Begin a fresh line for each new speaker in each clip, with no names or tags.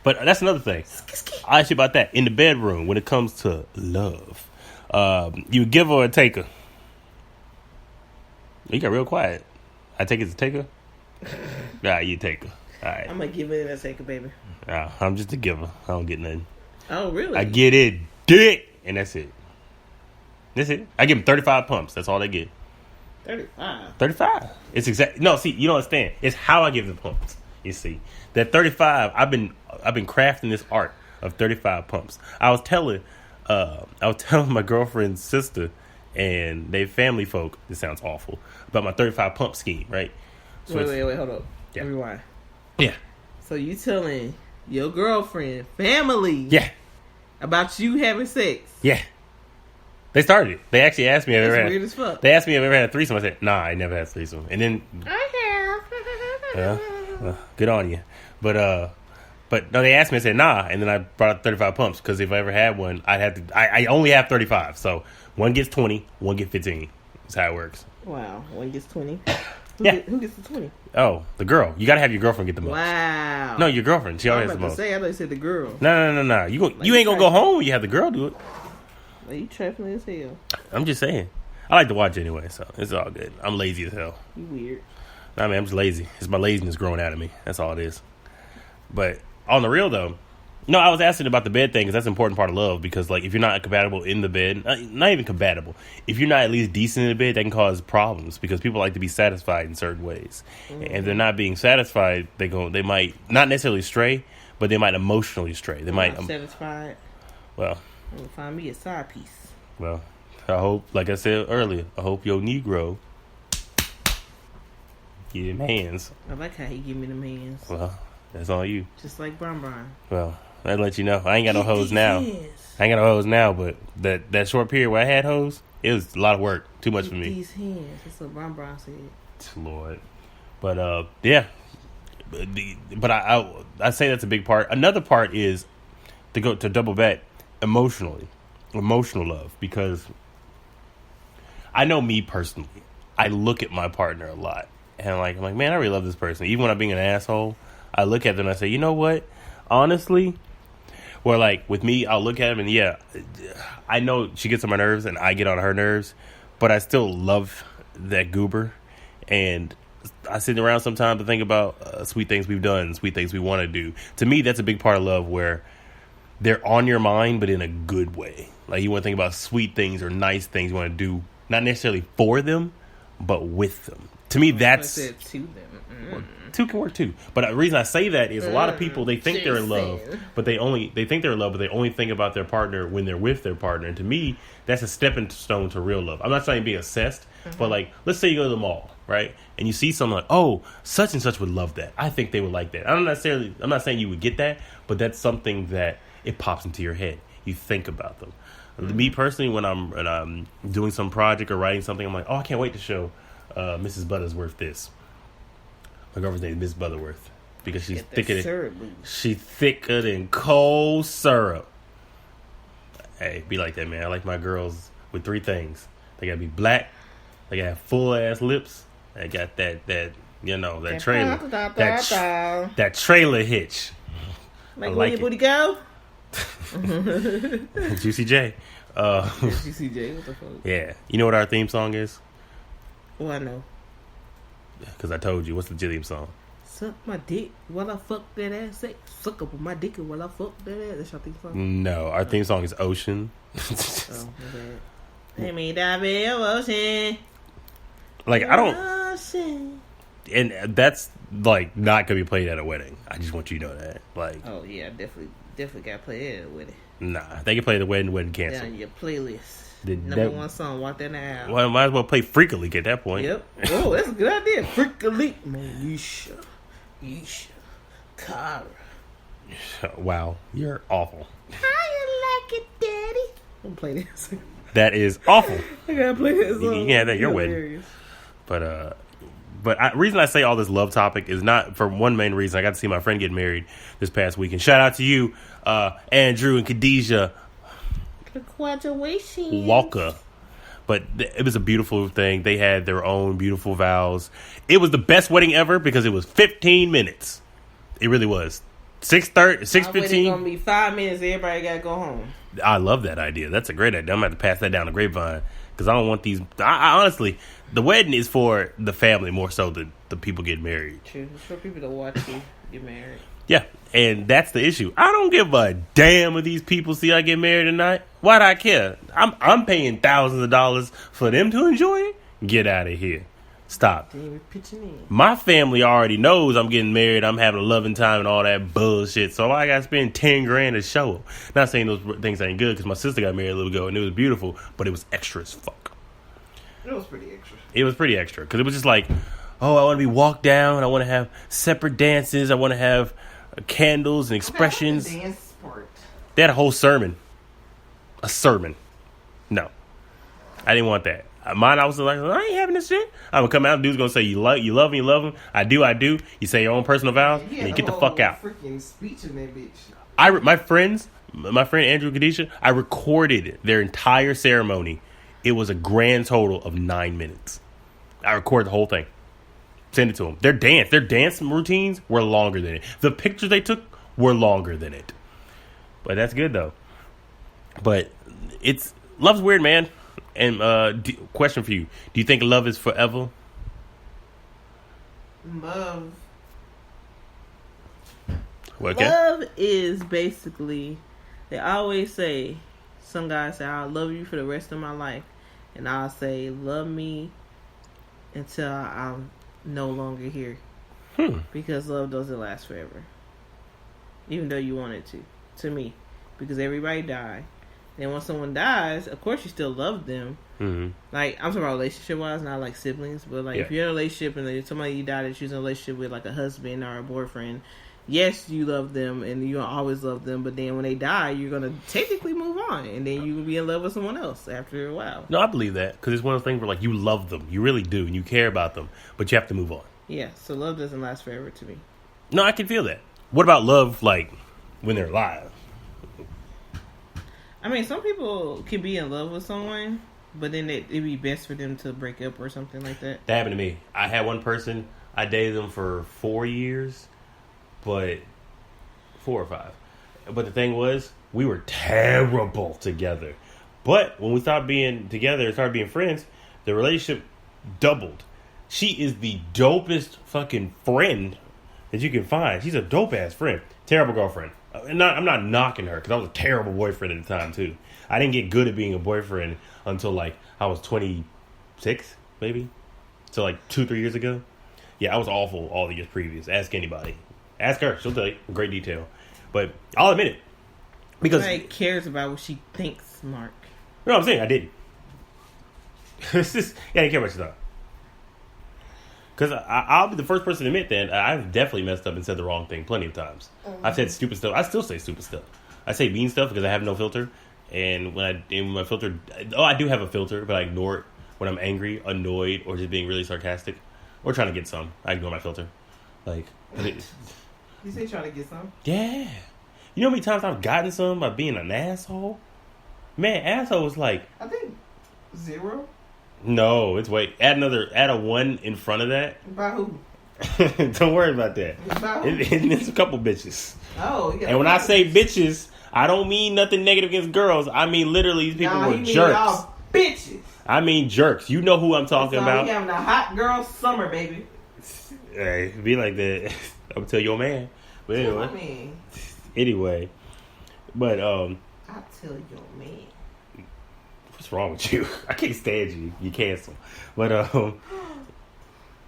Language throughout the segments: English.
But that's another thing. I ask you about that in the bedroom when it comes to love. You give her or take her? You got real quiet. I take it to take her. Nah, you take her. All right.
I'm gonna give it and take her, baby.
Nah, I'm just a giver. I don't get nothing.
Oh, really?
I get it, dick, and that's it. That's it. I give them 35 pumps. That's all they get.
35.
35. It's exact. No, see, you don't understand. It's how I give the pumps. You see, that 35. I've been crafting this art of 35 pumps. I was telling my girlfriend's sister and they family folk. This sounds awful about my 35 pump scheme, right? So
wait, hold up.
Yeah.
Rewind.
Yeah.
So you telling your girlfriend, family,
Yeah,
about you having sex?
yeah. They started it. They actually asked me if I ever
That's
had.
weird as fuck.
They asked me if I ever had a threesome. I said, nah, I never had a threesome. And then,
I have.
good on you. But no, they asked me. I said, nah. And then I brought up 35 pumps because if I ever had one, I'd have to. I only have 35. So one gets 20, one gets 15. That's how it works.
Wow, one gets 20. Who gets the 20?
Oh, the girl. You got to have your girlfriend get the most.
Wow.
No, your girlfriend. She
I
always
was
has the
about to
most.
say, I thought you said the girl.
No. You ain't going to go home when you have the girl do it.
Like, you trapping as hell.
I'm just saying. I like to watch anyway, so it's all good. I'm lazy as hell.
You weird.
I mean, I'm just lazy. It's my laziness growing out of me. That's all it is. But on the real, though, no, I was asking about the bed thing because that's an important part of love. Because, like, if you're not compatible in the bed, not even compatible, if you're not at least decent in the bed, that can cause problems because people like to be satisfied in certain ways. Mm-hmm. And if they're not being satisfied, they might not necessarily stray, but they might emotionally stray. They might.
Satisfied.
Well,
I'm going to find me a side piece.
Well, I hope, like I said earlier, I hope your Negro get him hands.
I like how he give me them hands.
Well, that's on you.
Just like Brian.
Well, I'd let you know. I ain't got no hoes now. I ain't got no hoes now, but that short period where I had hoes, it was a lot of work. Too much for me.
These hands. That's what Brian said.
Lord. But, yeah. But I say that's a big part. Another part is to double back emotional love, because I know me personally, I look at my partner a lot and I'm like, man, I really love this person. Even when I'm being an asshole, I look at them and I say, you know what? Honestly, or like with me, I'll look at him and yeah, I know she gets on my nerves and I get on her nerves, but I still love that goober. And I sit around sometimes to think about sweet things we've done, sweet things we want to do. To me, that's a big part of love, where they're on your mind, but in a good way. Like, you want to think about sweet things or nice things you want to do, not necessarily for them, but with them. To me, that's...
I said to them.
Well, two can work too. But the reason I say that is a lot of people, they think they're in love, but they think they're in love, but they only think about their partner when they're with their partner. And to me, that's a stepping stone to real love. I'm not trying to be obsessed, but like, let's say you go to the mall, right? And you see someone like, oh, such and such would love that. I think they would like that. I'm not saying you would get that, but that's something that it pops into your head. You think about them. Me personally, when I'm doing some project or writing something, I'm like, oh, I can't wait to show Mrs. Butterworth this. My girlfriend's name is Miss Butterworth because she's thicker than cold syrup. Hey, be like that, man. I like my girls with three things. They gotta be black. They gotta have full ass lips. They got that trailer, that trailer hitch.
Like where your booty go?
Juicy J.
Juicy J. What the fuck?
Yeah, you know what our theme song is?
Oh, I know.
Because I told you. What's the theme song?
Suck my dick while I fuck that ass. Suck up my dick while I fuck that ass. That's your theme song?
No, our theme song is Ocean.
Oh, my bad. Let me dive in ocean.
Like, I don't...
Ocean.
And that's, like, not going to be played at a wedding. I just want you to know that. Like,
oh, yeah, definitely got to play it at a wedding.
Nah, they can play the wedding cancel.
Down your playlist. Number one song, walk that out.
Well, might as well play Freak a Leak at that point.
Yep. Oh, that's a good idea. Freak a Leak. Moesha. Cara.
Wow, you're awful.
How you like it, Daddy? I'm play this.
That is awful.
I gotta play this song.
You can have that at your wedding. But reason I say all this love topic is not for one main reason. I got to see my friend get married this past weekend. Shout out to you, Andrew and Khadijah.
Congratulations,
Walker. But it was a beautiful thing. They had their own beautiful vows. It was the best wedding ever because it was 15 minutes. It really was. 6:30,
It's
6:15.
gonna be 5 minutes. Everybody gotta go home.
I love that idea. That's a great idea. I'm gonna have to pass that down the grapevine because I don't want these. I honestly, the wedding is for the family more so than the people getting married.
True. It's for people to watch you get married.
Yeah, and that's the issue. I don't give a damn if these people see I get married or not. Why'd I care? I'm paying thousands of dollars for them to enjoy it. Get out of here. Stop.
Pitching in.
My family already knows I'm getting married. I'm having a loving time and all that bullshit. So I gotta spend $10,000 to show them. Not saying those things ain't good because my sister got married a little ago and it was beautiful, but it was extra as fuck.
It was pretty extra.
It was pretty extra because it was just like, oh, I want to be walked down. I want to have separate dances. I want to have candles and expressions.
Okay, dance part.
They had a whole sermon. A sermon. No, I didn't want that. Mine, I was like, I ain't having this shit. I'm gonna come out. Dude's gonna say, you love him, you love him. I do. You say your own personal vows, and you get the fuck out.
Freaking speech in that bitch.
My friend Andrew Kadisha, I recorded their entire ceremony. It was a grand total of 9 minutes. I recorded the whole thing. Send it to them. Their dance routines were longer than it. The pictures they took were longer than it. But that's good though. But love's weird, man. And question for you: do you think love is forever?
Love.
Okay.
Love is basically. They always say. Some guys say, "I'll love you for the rest of my life," and I'll say, "Love me until I'm no longer here." Because love doesn't last forever, even though you want it to. To me, because everybody dies. And when someone dies, of course you still love them. Mm-hmm. Like, I'm talking about relationship wise, not like siblings, but like if you're in a relationship and there's somebody you died that you're in a relationship with, like a husband or a boyfriend, yes, you love them and you always love them, but then when they die, you're gonna technically move on, and then you will be in love with someone else after a while.
No, I believe that because it's one of those things where like you love them, you really do, and you care about them, but you have to move on.
Yeah, so love doesn't last forever to me.
No, I can feel that. What about love, like when they're alive?
I mean, some people can be in love with someone, but then it'd be best for them to break up or something like that.
That happened to me. I had one person, I dated them for 4 years, but 4 or 5. But the thing was, we were terrible together. But when we stopped being together and started being friends, the relationship doubled. She is the dopest fucking friend that you can find. She's a dope ass friend. Terrible girlfriend. I'm not knocking her because I was a terrible boyfriend at the time too. I didn't get good at being a boyfriend until like I was 26, maybe. So like 2-3 years ago. Yeah, I was awful all the years previous. Ask anybody. Ask her. She'll tell you in great detail. But I'll admit it. Because
nobody cares about what she thinks, Mark.
You know what I'm saying? I didn't. It's just, I didn't care what she thought. Because I'll be the first person to admit that I've definitely messed up and said the wrong thing plenty of times. Mm-hmm. I've said stupid stuff. I still say stupid stuff. I say mean stuff because I have no filter. And when my filter... Oh, I do have a filter, but I ignore it when I'm angry, annoyed, or just being really sarcastic. Or trying to get some. I ignore my filter. Like...
You say trying to get some?
Yeah. You know how many times I've gotten some by being an asshole? Man, asshole was like...
I think 0.
No, it's wait. Add a 1 in front of that.
By who?
Don't worry about that.
By who?
It's a couple bitches.
Oh, yeah.
And when I say bitches, I don't mean nothing negative against girls. I mean literally these people were jerks.
Y'all bitches.
I mean jerks. You know who I'm talking about.
We having a hot girl summer, baby.
Hey, be like that. I'm gonna tell your man. But anyway. Anyway. But
I'll tell your man.
What's wrong with you? I can't stand you. You cancel. But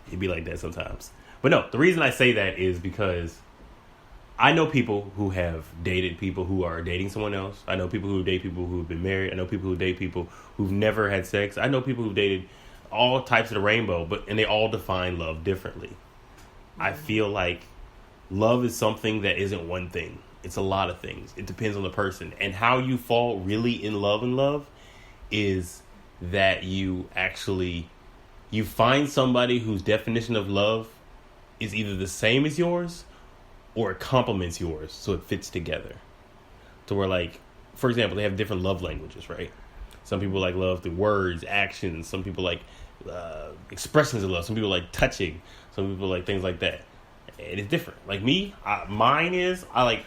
it'd be like that sometimes. But no, the reason I say that is because I know people who have dated people who are dating someone else. I know people who date people who've been married. I know people who date people who've never had sex. I know people who've dated all types of the rainbow, and they all define love differently. Mm-hmm. I feel like love is something that isn't one thing. It's a lot of things. It depends on the person. And how you fall really in love is that you find somebody whose definition of love is either the same as yours or it complements yours, so it fits together. So where, like, for example, they have different love languages, right? Some people like love through words, actions. Some people like expressions of love. Some people like touching. Some people like things like that. And it's different. Like me, mine is I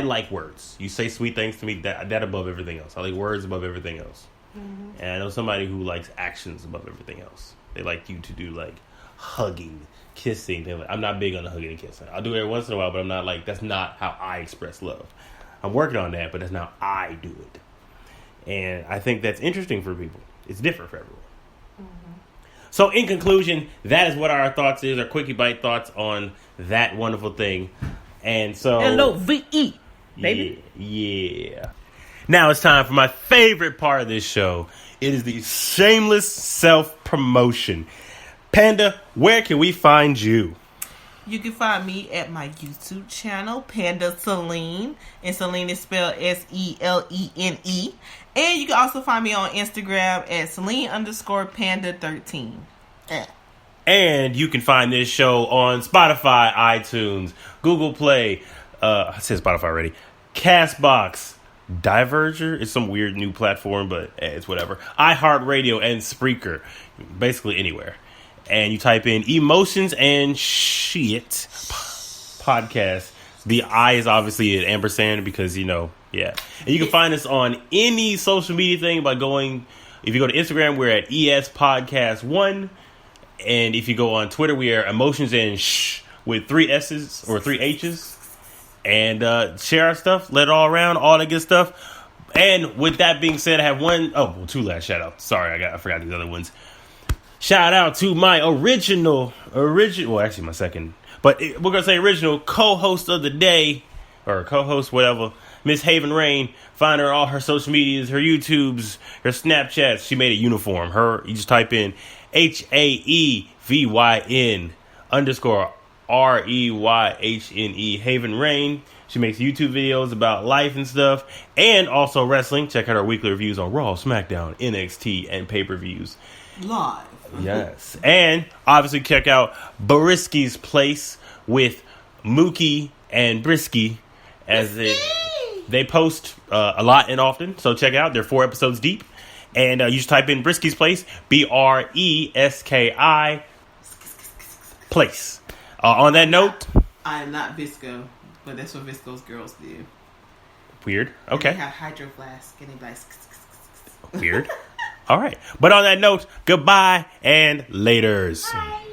like words. You say sweet things to me, that above everything else. I like words above everything else. Mm-hmm. And I know somebody who likes actions above everything else. They like you to do like hugging, kissing. I'm not big on the hugging and kissing. I'll do it every once in a while, but I'm not like, that's not how I express love. I'm working on that, but that's not how I do it. And I think that's interesting for people. It's different for everyone. Mm-hmm. So in conclusion, that is what our thoughts is, our quickie bite thoughts on that wonderful thing. And so
LOVE, baby.
Yeah. Now it's time for my favorite part of this show. It is the shameless self-promotion. Panda, where can we find you?
You can find me at my YouTube channel, Panda Celine. And Celine is spelled Selene. And you can also find me on Instagram at Celine_Panda13.
And you can find this show on Spotify, iTunes, Google Play, I said Spotify already, Castbox, Diverger is some weird new platform, but it's whatever. iHeartRadio and Spreaker, basically anywhere. And you type in Emotions and Shit podcast. The I is obviously an ampersand because, yeah. And you can find us on any social media thing by going, if you go to Instagram, we're at ES Podcast 1. And if you go on Twitter, we are Emotions and Shh with 3 S's or 3 H's. And share our stuff, let it all around, all that good stuff. And with that being said, I have 2 last shout outs. Sorry, I forgot these other ones. Shout out to my original, well, actually my second, but we're going to say original co-host of the day, or co-host, whatever, Miss Haven Rain. Find her on all her social medias, her YouTubes, her Snapchats. She made a uniform. You just type in HAEVYN_REYHNE, Haven Rain. She makes YouTube videos about life and stuff, and also wrestling. Check out our weekly reviews on Raw, SmackDown, NXT, and pay-per-views.
Live.
Yes. And obviously check out Brisky's Place with Mookie and Brisky as they post a lot and often. So check it out. They're 4 episodes deep. And you just type in Brisky's Place, BRESKI Place. On that note,
I am not Visco, but that's what Visco's girls do.
Weird. Okay.
And they have hydro flask and they like
weird. All right. But on that note, goodbye and laters.
Bye.